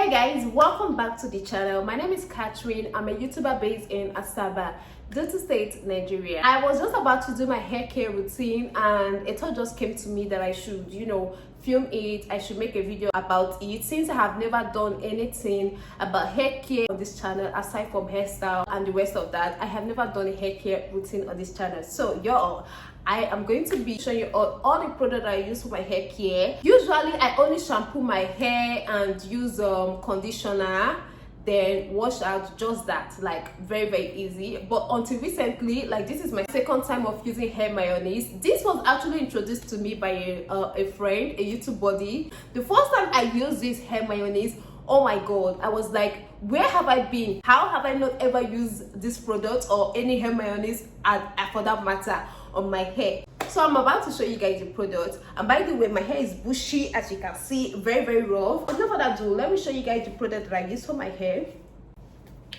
Hey guys, welcome back to the channel. My name is Catherine. I'm a YouTuber based in Asaba, Delta State, Nigeria. I was just about to do my hair care routine and a thought just came to me that I should, film it. I should make a video about it since I have never done anything about hair care on this channel aside from hairstyle and the rest of that. I have never done a hair care routine on this channel. So y'all, I am going to be showing you all the products I use for my hair care. Usually I only shampoo my hair and use conditioner, then wash out, just that, like very easy. But until recently, like this is my second time of using hair mayonnaise. This was actually introduced to me by a friend, a YouTube buddy. The first time I used this hair mayonnaise, oh my god, I was like, where have I been? How have I not ever used this product or any hair mayonnaise for that matter on my hair? So I'm about to show you guys the product, and by the way, my hair is bushy, as you can see, very rough. But no further ado, let me show you guys the product that I use for my hair.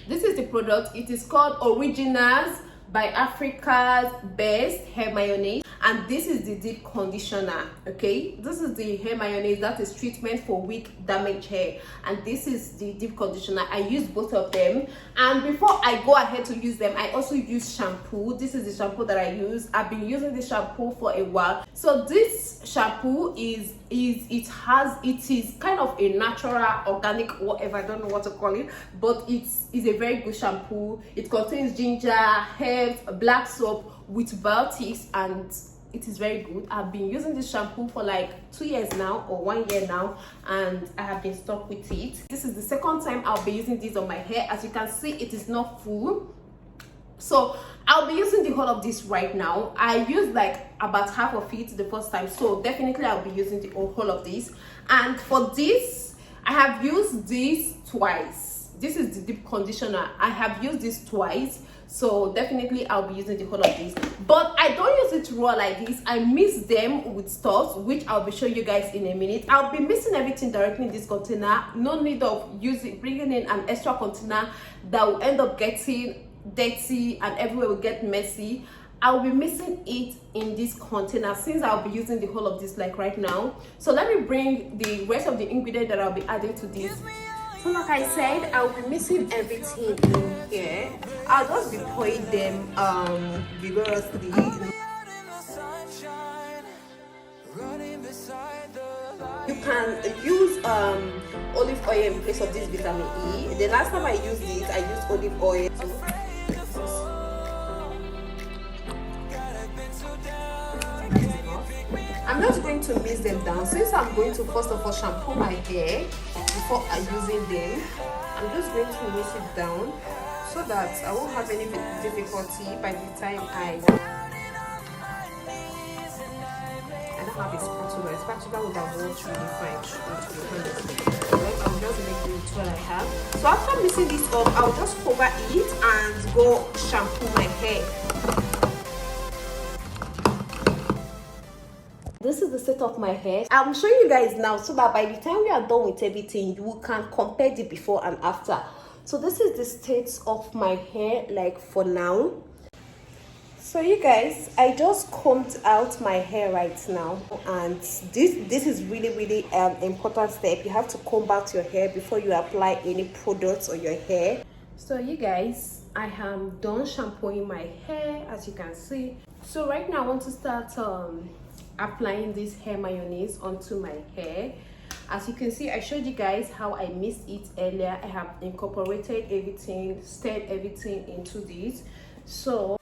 This is the product. It is called Originals by Africa's Best Hair Mayonnaise, and this is the deep conditioner. Okay, this is the hair mayonnaise that is treatment for weak damaged hair, and this is the deep conditioner. I use both of them, and before I go ahead to use them, I also use shampoo. This is the shampoo that I use. I've been using this shampoo for a while. So this shampoo is kind of a natural, organic, whatever, I don't know what to call it, but it's a very good shampoo. It contains ginger, herbs, black soap with biotics, and it is very good. I've been using this shampoo for like 2 years now, or 1 year now, and I have been stuck with it. This is the second time I'll be using this on my hair. As you can see, it is not full, so I'll be using the whole of this right now. I used like about half of it the first time, so definitely I'll be using the whole of this. And for this, I have used this twice. This is the deep conditioner. I have used this twice, so definitely I'll be using the whole of this. But I don't use it raw like this. I mix them with stuff, which I'll be showing you guys in a minute. I'll be mixing everything directly in this container. No need of bringing in an extra container that will end up getting dirty and everywhere will get messy. I'll be mixing it in this container since I'll be using the whole of this like right now. So let me bring the rest of the ingredients that I'll be adding to this. So like I said, I'll be mixing everything in here. I'll just be pouring them vigorously. You can use olive oil in place of this vitamin E. The last time I used this, I used olive oil too. I'm just going to mix them down. Since I'm going to first of all shampoo my hair before using them, I'm just going to mix it down so that I won't have any difficulty by the time I don't have a spatula. A spatula would have worked really fine. I'll just make do with what I have. So after mixing this up, I'll just cover it and go shampoo my hair. This is the set of my hair. I'm showing you guys now so that by the time we are done with everything, you can compare the before and after. So this is the state of my hair like for now. So you guys, I just combed out my hair right now, and this is really important step. You have to comb out your hair before you apply any products on your hair. So you guys, I am done shampooing my hair, as you can see. So right now I want to start applying this hair mayonnaise onto my hair. As you can see, I showed you guys how I mixed it earlier. I have incorporated everything, stirred everything into this. So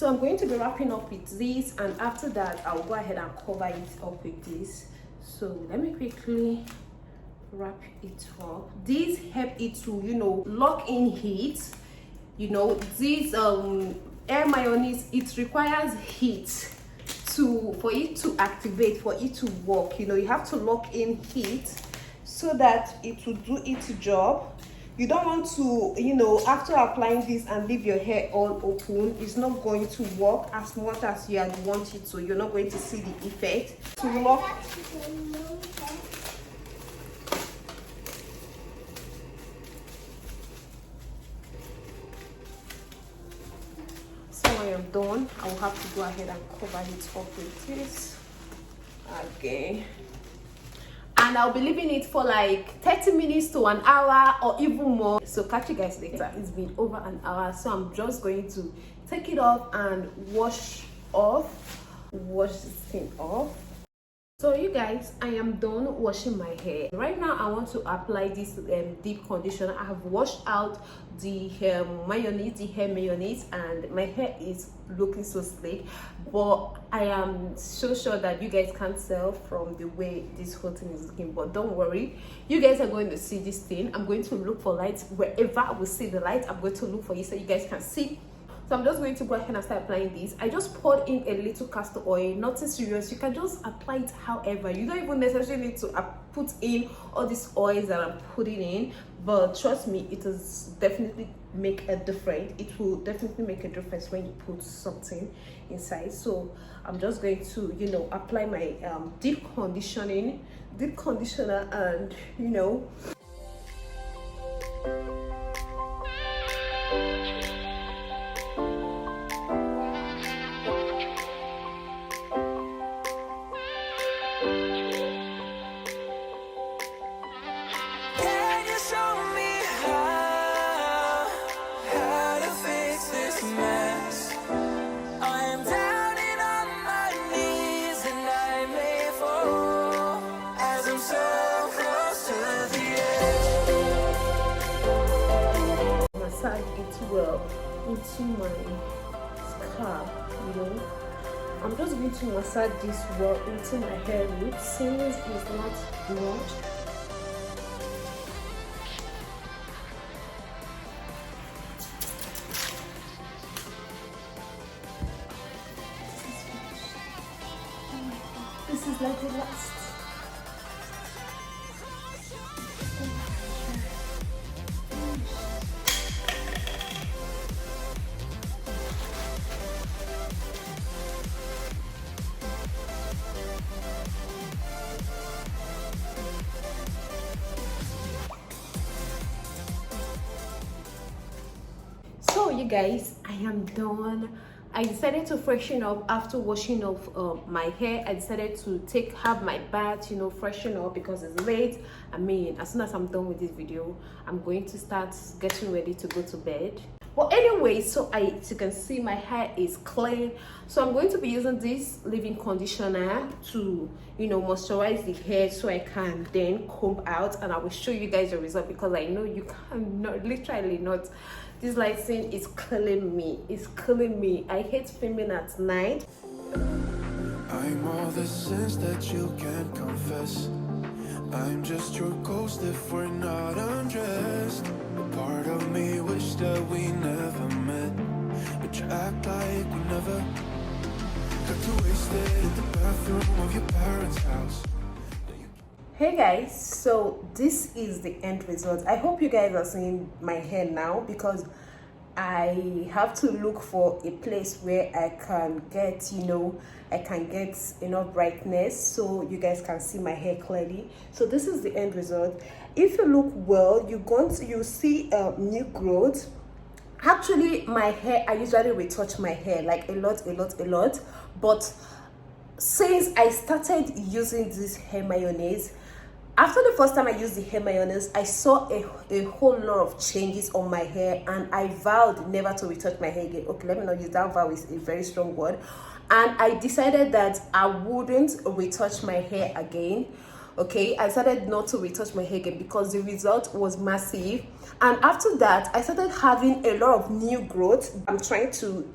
So I'm going to be wrapping up with this, and after that I'll go ahead and cover it up with this. So let me quickly wrap it up. These help it to, you know, lock in heat. You know, these air mayonnaise, it requires heat for it to activate, for it to work. You know, you have to lock in heat so that it will do its job. You don't want to, you know, after applying this and leave your hair all open. It's not going to work as much as you had wanted to. You're not going to see the effect. To lock. So when I am done, I will have to go ahead and cover it up with this again. And I'll be leaving it for like 30 minutes to an hour or even more. So catch you guys later. It's been over an hour, so I'm just going to take it off and wash this thing off. So you guys, I am done washing my hair. Right now I want to apply this deep conditioner. I have washed out the hair mayonnaise, and my hair is looking so sleek, but I am so sure that you guys can't tell from the way this whole thing is looking. But don't worry, you guys are going to see this thing. I'm going to look for light. Wherever I will see the light, I'm going to look for it so you guys can see. So I'm just going to go ahead and start applying this. I just poured in a little castor oil, nothing serious. You can just apply it however. You don't even necessarily need to put in all these oils that I'm putting in, but trust me, it does definitely make a difference. It will definitely make a difference when you put something inside. So I'm just going to, you know, apply my deep conditioner, and you know, massage it well into my scalp. You know, I'm just going to massage this well into my hair roots since it's not much. This is like the last. So you guys, I am done. I decided to freshen up after washing off my hair. I decided to have my bath, you know, freshen up because it's late. I mean, as soon as I'm done with this video, I'm going to start getting ready to go to bed. But anyway, so as you can see, my hair is clean. So I'm going to be using this leave-in conditioner to, you know, moisturize the hair so I can then comb out, and I will show you guys the result because I know you cannot, literally not. This lighting is killing me. It's killing me. I hate filming at night. I'm all the sins that you can't confess. I'm just your ghost if we're not undressed. A part of me wish that we never met, but you act like we never. Got too wasted in the bathroom of your parents' house. Hey guys, so this is the end result. I hope you guys are seeing my hair now because I have to look for a place where I can get, you know, I can get enough brightness so you guys can see my hair clearly. So this is the end result. If you look well, you see new growth. Actually, my hair, I usually retouch my hair like a lot, but since I started using this hair mayonnaise, after the first time I used the hair mayonnaise, I saw a whole lot of changes on my hair, and I vowed never to retouch my hair again. Okay, let me not use that vow, is a very strong word. And I decided that I wouldn't retouch my hair again. Okay, I started not to retouch my hair again because the result was massive. And after that, I started having a lot of new growth. I'm trying to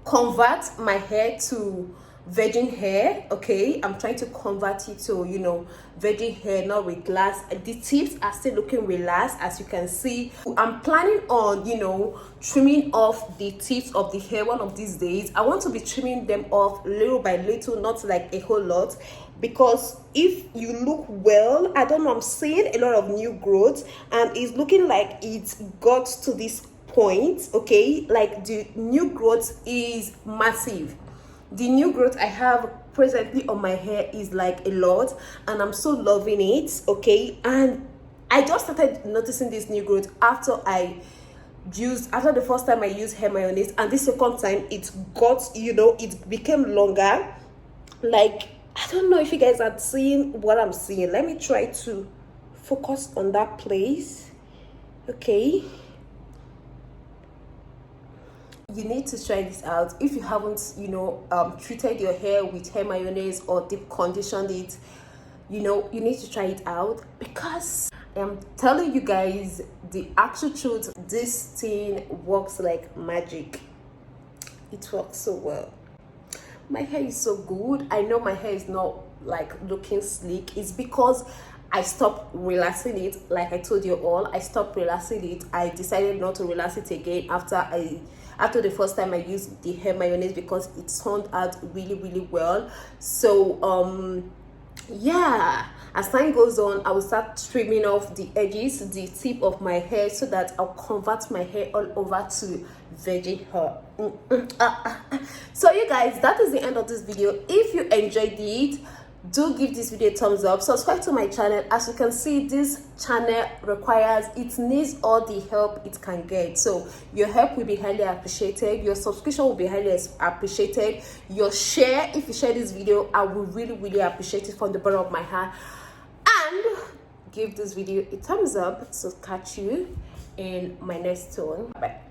convert my hair to virgin hair. Okay, I'm trying to convert it to, you know, virgin hair, not relaxed. The tips are still looking relaxed, as you can see. I'm planning on, you know, trimming off the tips of the hair one of these days. I want to be trimming them off little by little, not like a whole lot, because if you look well, I don't know, I'm seeing a lot of new growth, and it's looking like it got to this point. Okay, like the new growth is massive. The new growth I have presently on my hair is like a lot, and I'm so loving it. Okay, and I just started noticing this new growth after the first time I used hair mayonnaise, and this second time it got, you know, it became longer. Like, I don't know if you guys are seeing what I'm seeing. Let me try to focus on that place. Okay, you need to try this out if you haven't, you know, treated your hair with hair mayonnaise or deep conditioned it. You know, you need to try it out, because I'm telling you guys the actual truth, this thing works like magic. It works so well. My hair is so good. I know my hair is not like looking sleek. It's because I stopped relaxing it. Like I told you all, I stopped relaxing it. I decided not to relax it again after the first time I used the hair mayonnaise, because it turned out really well. So yeah, as time goes on, I will start trimming off the edges, the tip of my hair, so that I'll convert my hair all over to virgin hair. So you guys, that is the end of this video. If you enjoyed it, do give this video a thumbs up, subscribe to my channel. As you can see, this channel needs all the help it can get, so your help will be highly appreciated. Your subscription will be highly appreciated. Your share, if you share this video, I will really appreciate it from the bottom of my heart. And give this video a thumbs up. So catch you in my next one. Bye.